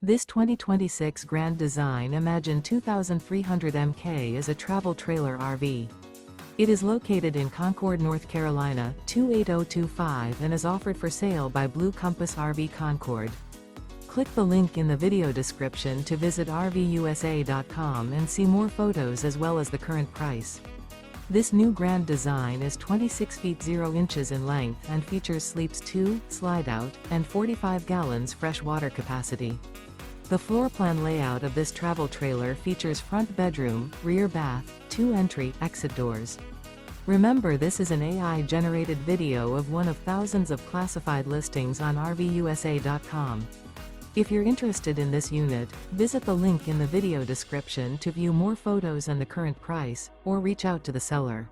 This 2026 Grand Design Imagine 2300 MK is a travel trailer RV. It is located in Concord, North Carolina, 28025 and is offered for sale by Blue Compass RV Concord. Click the link in the video description to visit RVUSA.com and see more photos as well as the current price. This new Grand Design is 26 feet 0 inches in length and features sleeps 2, slide-out, and 45 gallons fresh water capacity. The floor plan layout of this travel trailer features front bedroom, rear bath, 2 entry/exit doors. Remember, this is an AI-generated video of one of thousands of classified listings on RVUSA.com. If you're interested in this unit, visit the link in the video description to view more photos and the current price, or reach out to the seller.